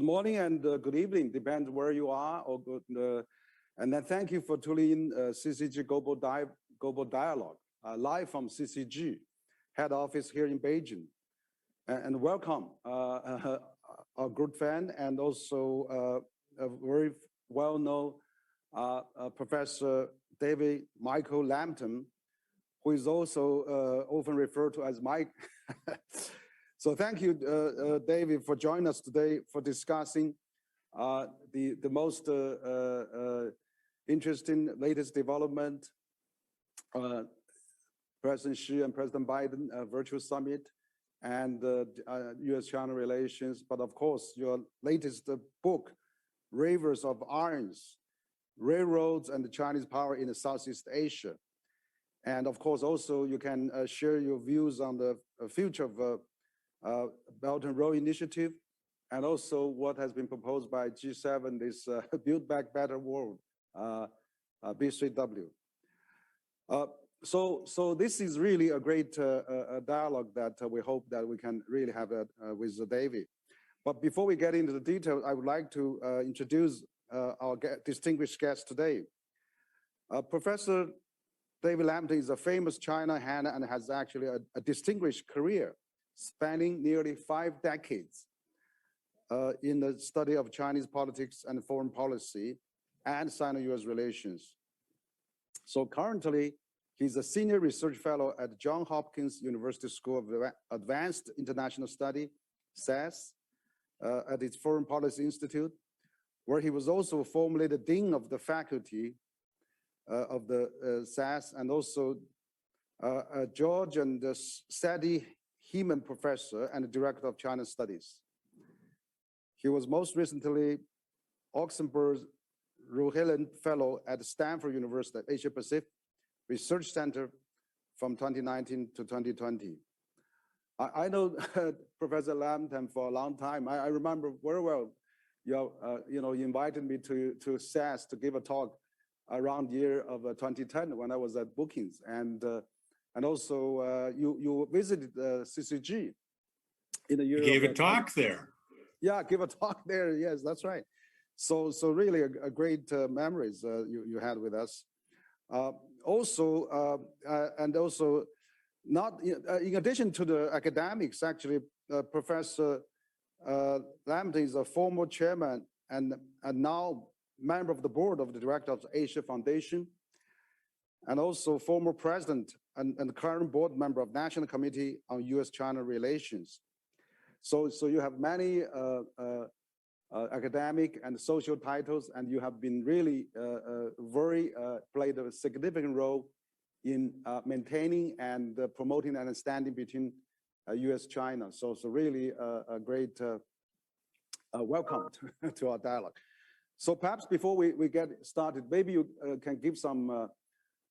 morning and good evening, depends where you are. And then thank you for tuning in CCG Global Dialogue, live from CCG, head office here in Beijing. And welcome our good friend and also a very well-known Professor David Michael Lampton, who is also often referred to as Mike. So thank you, David, for joining us today for discussing the most interesting latest development, President Xi and President Biden virtual summit, and U.S.-China relations. But of course, your latest book, Rivers of Irons, Railroads and the Chinese Power in Southeast Asia. And of course, also you can share your views on the future of Belt and Road Initiative, and also what has been proposed by G7, this Build Back Better World, B3W. So this is really a great dialogue that we hope that we can really have with David. But before we get into the details, I would like to introduce our distinguished guest today. Professor David Lampton is a famous China hand and has actually a distinguished career spanning nearly 5 decades in the study of Chinese politics and foreign policy and Sino-US relations. So currently, he's a senior research fellow at Johns Hopkins University School of Advanced International Study, SAS, at its Foreign Policy Institute, where he was also formerly the dean of the faculty of the SAS, and also George and Sadie Heman Professor and Director of China Studies. He was most recently Oxenberg Rohilland Fellow at Stanford University Asia Pacific Research Center from 2019 to 2020. I know Professor Lampton for a long time. I remember very well, you invited me to SAS to give a talk around the year of 2010 when I was at Brookings, and also you visited CCG in the year. You gave a talk there. Yeah, give a talk there. Yes, that's right. So really a great memories you had with us. Not in addition to the academics, actually, Professor Lampton is a former chairman and now member of the board of the director of the Asia Foundation, and also former president and current board member of National Committee on U.S.-China Relations. So you have many academic and social titles, and you have been really played a significant role in maintaining and promoting understanding between U.S.-China. So really a great welcome to our dialogue. So perhaps before we get started, maybe you can give some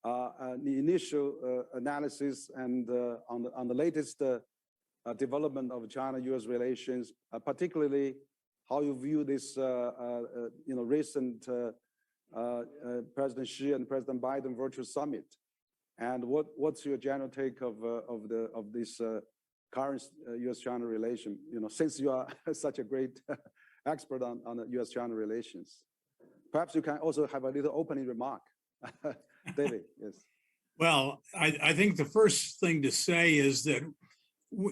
the initial analysis and on the latest development of China-U.S. relations, particularly how you view this recent President Xi and President Biden virtual summit, and what's your general take of this current U.S.-China relation? Since you are such a great expert on the U.S.-China relations, perhaps you can also have a little opening remark. David, yes. Well, I think the first thing to say is that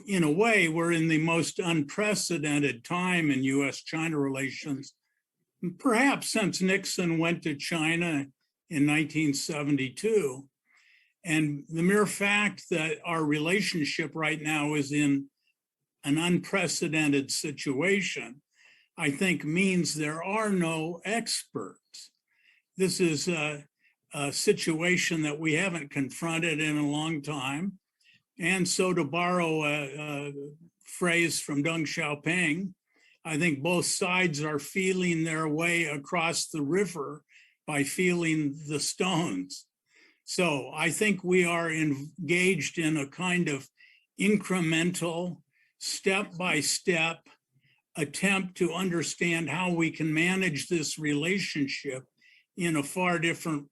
in a way, we're in the most unprecedented time in U.S.-China relations, perhaps since Nixon went to China in 1972. And the mere fact that our relationship right now is in an unprecedented situation, I think means there are no experts. This is a situation that we haven't confronted in a long time. And so, to borrow a phrase from Deng Xiaoping, I think both sides are feeling their way across the river by feeling the stones. So I think we are engaged in a kind of incremental, step-by-step attempt to understand how we can manage this relationship in a far different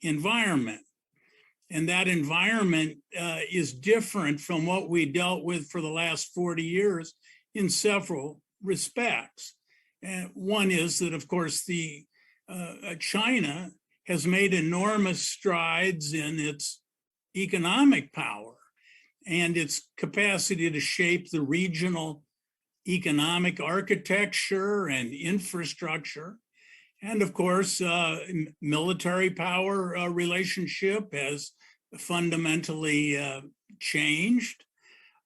environment. And that environment is different from what we dealt with for the last 40 years in several respects. And one is that, of course, China has made enormous strides in its economic power and its capacity to shape the regional economic architecture and infrastructure. And of course, military power relationship has fundamentally changed.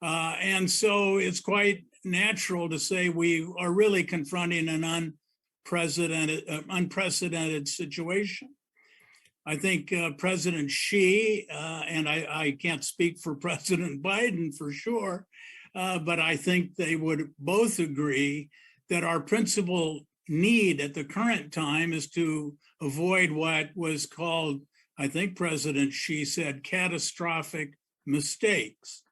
And so it's quite natural to say we are really confronting an unprecedented situation. I think President Xi, and I can't speak for President Biden for sure, but I think they would both agree that our principal need at the current time is to avoid what was called, I think President Xi said, catastrophic mistakes.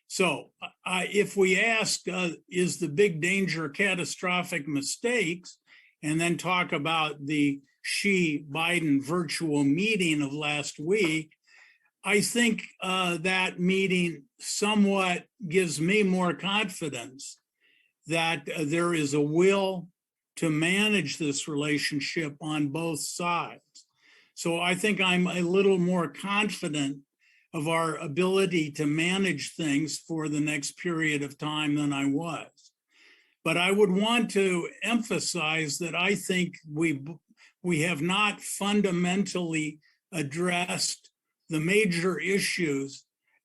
So if we ask, is the big danger catastrophic mistakes, and then talk about the Xi-Biden virtual meeting of last week, I think that meeting somewhat gives me more confidence that there is a will to manage this relationship on both sides. So I think I'm a little more confident of our ability to manage things for the next period of time than I was. But I would want to emphasize that I think we have not fundamentally addressed the major issues,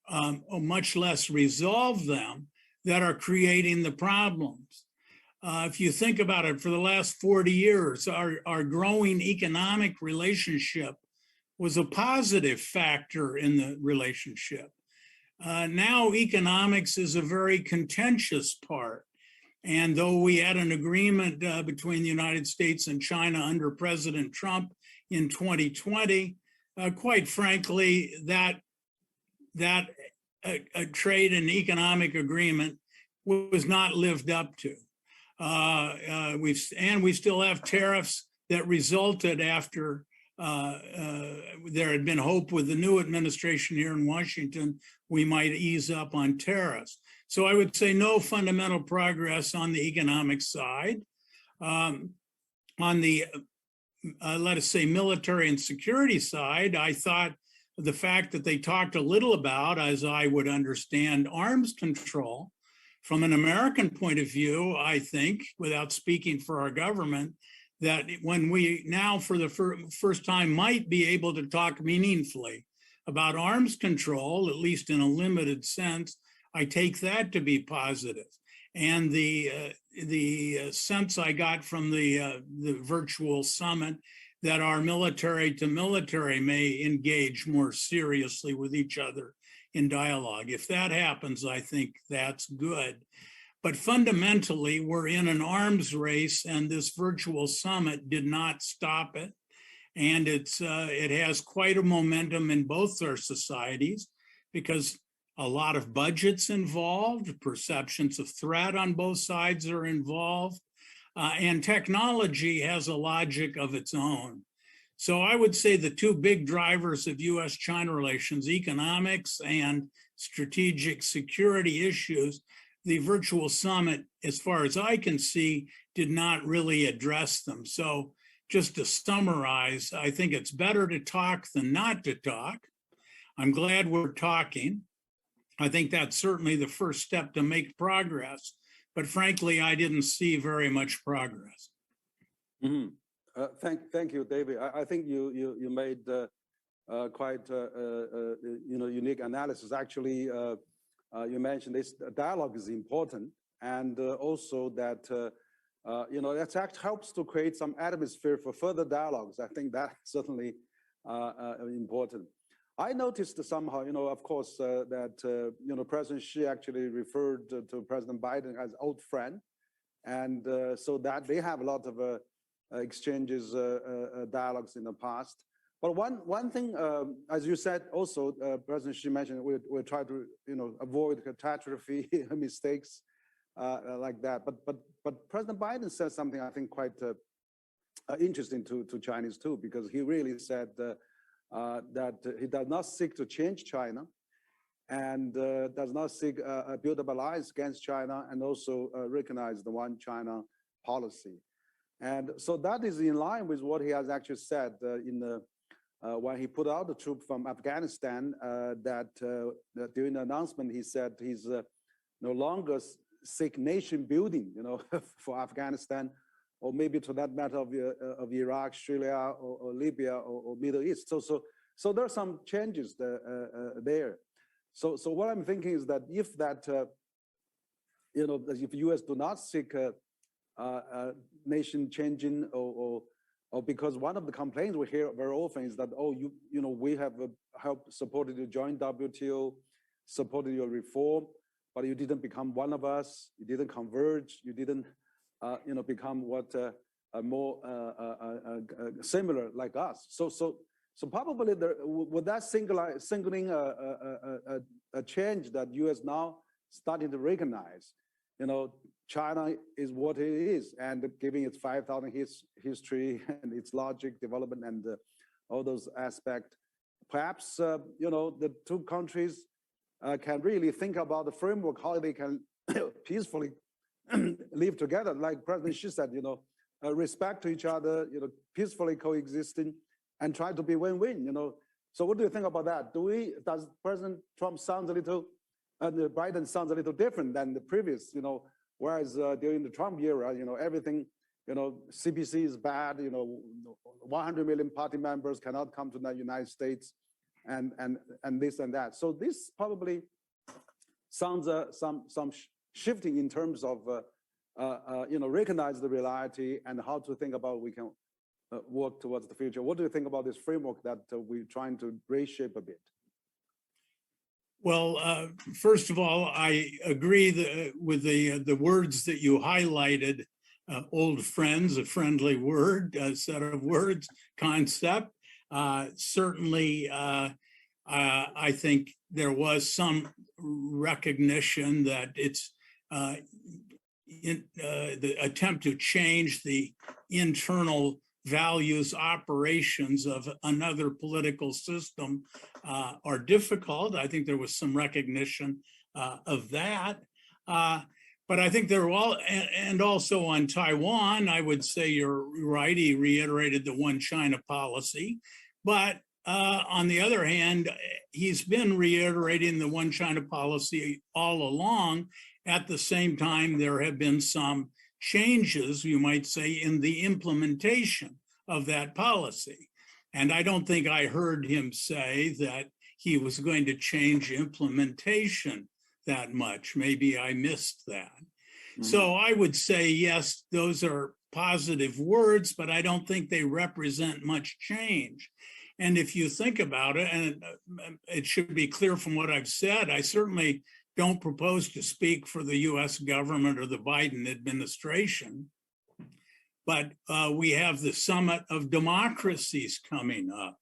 or much less resolved them, that are creating the problems. If you think about it, for the last 40 years, our growing economic relationship was a positive factor in the relationship. Now economics is a very contentious part. And though we had an agreement between the United States and China under President Trump in 2020, quite frankly, that a trade and economic agreement was not lived up to. We still have tariffs that resulted after there had been hope with the new administration here in Washington, we might ease up on tariffs. So I would say no fundamental progress on the economic side. On the, let us say, military and security side, I thought the fact that they talked a little about, as I would understand, arms control, from an American point of view, I think, without speaking for our government, that when we now for the first time might be able to talk meaningfully about arms control, at least in a limited sense, I take that to be positive. And the sense I got from the virtual summit that our military to military may engage more seriously with each other in dialogue. If that happens, I think that's good. But fundamentally, we're in an arms race, and this virtual summit did not stop it. And it has quite a momentum in both our societies because a lot of budgets involved, perceptions of threat on both sides are involved, and technology has a logic of its own. So I would say the two big drivers of US-China relations, economics and strategic security issues, the virtual summit, as far as I can see, did not really address them. So just to summarize, I think it's better to talk than not to talk. I'm glad we're talking. I think that's certainly the first step to make progress. But frankly, I didn't see very much progress. Mm-hmm. Thank you, David. I think you made quite unique analysis. Actually, you mentioned this dialogue is important, and also that that actually helps to create some atmosphere for further dialogues. I think that's certainly important. I noticed somehow, of course, that President Xi actually referred to President Biden as old friend, and so that they have a lot of exchanges, dialogues in the past. But one thing, as you said, also President Xi mentioned, we'll try to avoid catastrophe mistakes like that. But President Biden said something I think quite interesting to Chinese too, because he really said that he does not seek to change China, and does not seek a build-up alliance against China, and also recognize the one China policy. And so that is in line with what he has actually said when he put out the troop from Afghanistan, that during the announcement, he said he's no longer seek nation building, for Afghanistan, or maybe to that matter of Iraq, Syria, or Libya, or Middle East. So there are some changes there. So what I'm thinking is that if that, if U.S. do not seek nation changing, or because one of the complaints we hear very often is that, oh, we have helped supported you join WTO, supported your reform, but you didn't become one of us. You didn't converge. You didn't, become what more similar like us. So probably with that singling a change that U.S. now starting to recognize, China is what it is, and giving its 5,000 history and its logic development and all those aspects, perhaps the two countries can really think about the framework, how they can peacefully live together. Like President Xi said, respect to each other, peacefully coexisting, and try to be win-win. So what do you think about that? Does President Trump sounds a little, Biden sounds a little different than the previous, whereas during the Trump era, everything, CPC is bad, 100 million party members cannot come to the United States, and this and that. So this probably sounds some shifting in terms of recognize the reality and how to think about we can work towards the future. What do you think about this framework that we're trying to reshape a bit? Well, first of all, I agree with the words that you highlighted. Old friends, a friendly word, a set of words, concept. Certainly, I think there was some recognition that it's the attempt to change the internal values, operations of another political system are difficult. I think there was some recognition of that. But I think there were and also on Taiwan, I would say you're right, he reiterated the one China policy. But on the other hand, he's been reiterating the one China policy all along. At the same time, there have been some changes, you might say, in the implementation of that policy. And I don't think I heard him say that he was going to change implementation that much. Maybe I missed that. Mm-hmm. So I would say, yes, those are positive words, but I don't think they represent much change. And if you think about it, and it should be clear from what I've said, I certainly don't propose to speak for the US government or the Biden administration, but we have the Summit of Democracies coming up.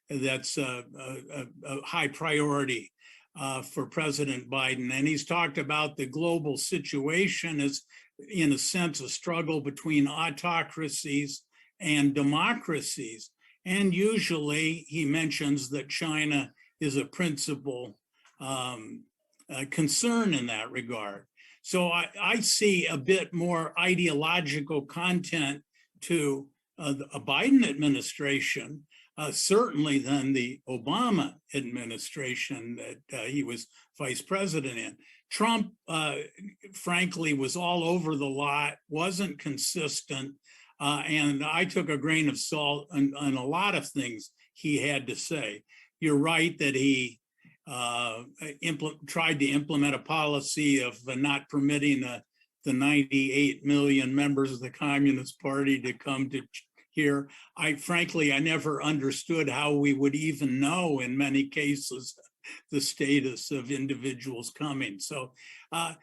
That's a high priority for President Biden. And he's talked about the global situation as, in a sense, a struggle between autocracies and democracies. And usually he mentions that China is a principal concern in that regard. So I see a bit more ideological content to a Biden administration, certainly than the Obama administration that he was vice president in. Trump, frankly, was all over the lot, wasn't consistent, and I took a grain of salt on a lot of things he had to say. You're right that he tried to implement a policy of not permitting the 98 million members of the Communist Party to come to here. Frankly, I never understood how we would even know in many cases the status of individuals coming. So I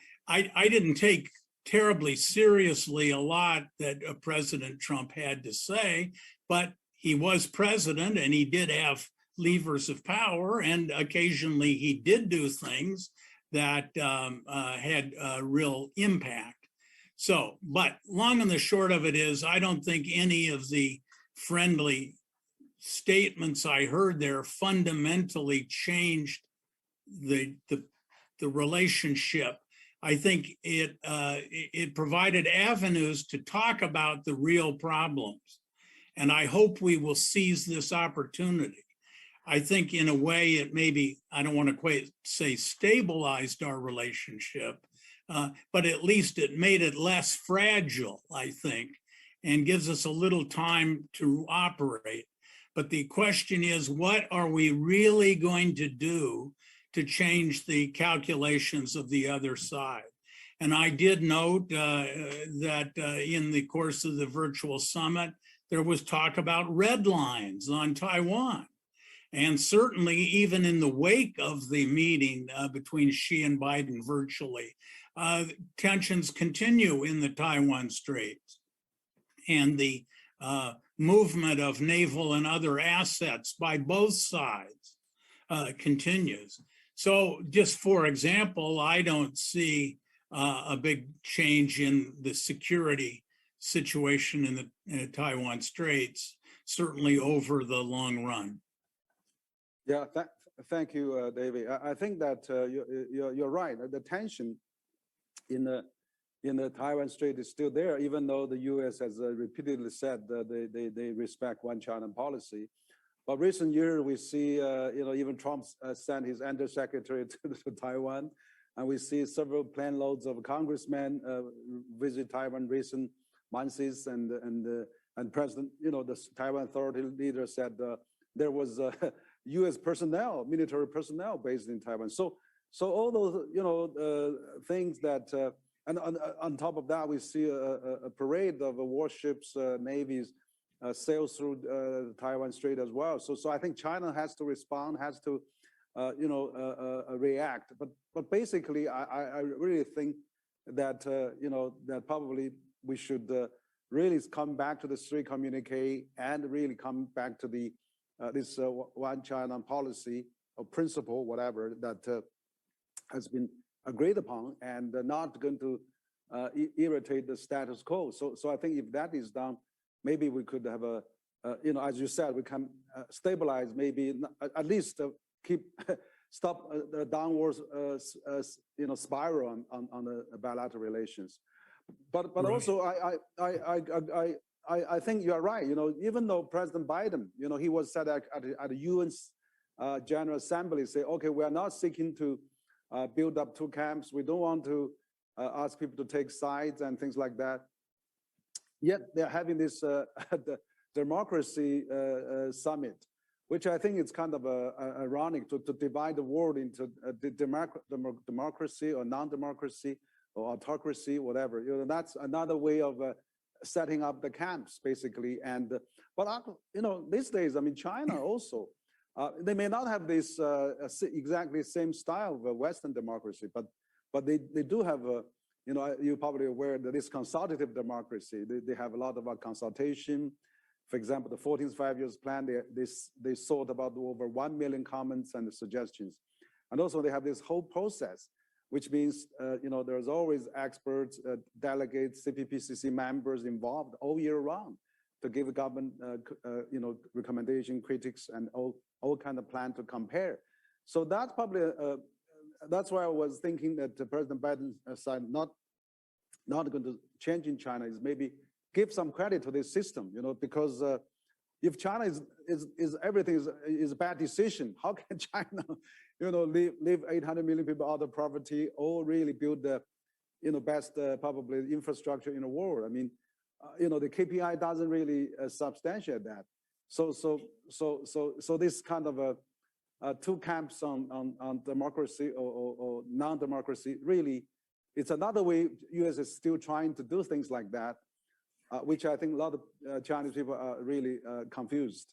didn't take terribly seriously a lot that President Trump had to say, but he was president and he did have levers of power, and occasionally he did do things that had a real impact. So, but long and the short of it is, I don't think any of the friendly statements I heard there fundamentally changed the relationship. I think it provided avenues to talk about the real problems. And I hope we will seize this opportunity. I think in a way it maybe, I don't want to quite say stabilized our relationship, but at least it made it less fragile, I think, and gives us a little time to operate. But the question is, what are we really going to do to change the calculations of the other side? And I did note that in the course of the virtual summit, there was talk about red lines on Taiwan. And certainly even in the wake of the meeting between Xi and Biden virtually, tensions continue in the Taiwan Straits. And the movement of naval and other assets by both sides continues. So just for example, I don't see a big change in the security situation in the Taiwan Straits, certainly over the long run. Yeah, thank you, David. I think that you're right. The tension in the Taiwan Strait is still there, even though the U.S. has repeatedly said that they respect one China policy. But recent years, we see, even Trump sent his undersecretary to Taiwan, and we see several plane loads of congressmen visit Taiwan recent months, and President, the Taiwan Authority leader said there was U.S. personnel, military personnel based in Taiwan. So all those, things that, and on top of that, we see a parade of warships, navies, sails through the Taiwan Strait as well. So I think China has to respond, has to, react. But basically, I really think that, that probably we should really come back to the three communique and really come back to the this one China policy or principle, whatever, that has been agreed upon and not going to irritate the status quo. So I think if that is done, maybe we could have a, as you said, we can stabilize, maybe at least stop the downwards, spiral on the bilateral relations. But right. Also, I think you are right. Even though President Biden, he was said at the UN's General Assembly, say, okay, we are not seeking to build up two camps. We don't want to ask people to take sides and things like that. Yet they're having this the democracy summit, which I think is kind of ironic to divide the world into democracy or non-democracy or autocracy, whatever. That's another way of setting up the camps, basically. And but these days, I mean, China also, they may not have this exactly same style of Western democracy, but they do have you're probably aware that this consultative democracy. They have a lot of consultation. For example, the 14th Five-Year Plan, they sought about over 1 million comments and suggestions. And also they have this whole process, which means, there's always experts, delegates, CPPCC members involved all year round to give the government, recommendation, critics, and all kind of plan to compare. So that's probably, that's why I was thinking that President Biden side not going to change in China is maybe give some credit to this system, because if China is everything is a bad decision, how can China, leave 800 million people out of poverty or really build the, best probably infrastructure in the world? I mean, the KPI doesn't really substantiate that. So this kind of two camps on democracy or non-democracy, really, it's another way U.S. is still trying to do things like that, which I think a lot of Chinese people are really confused.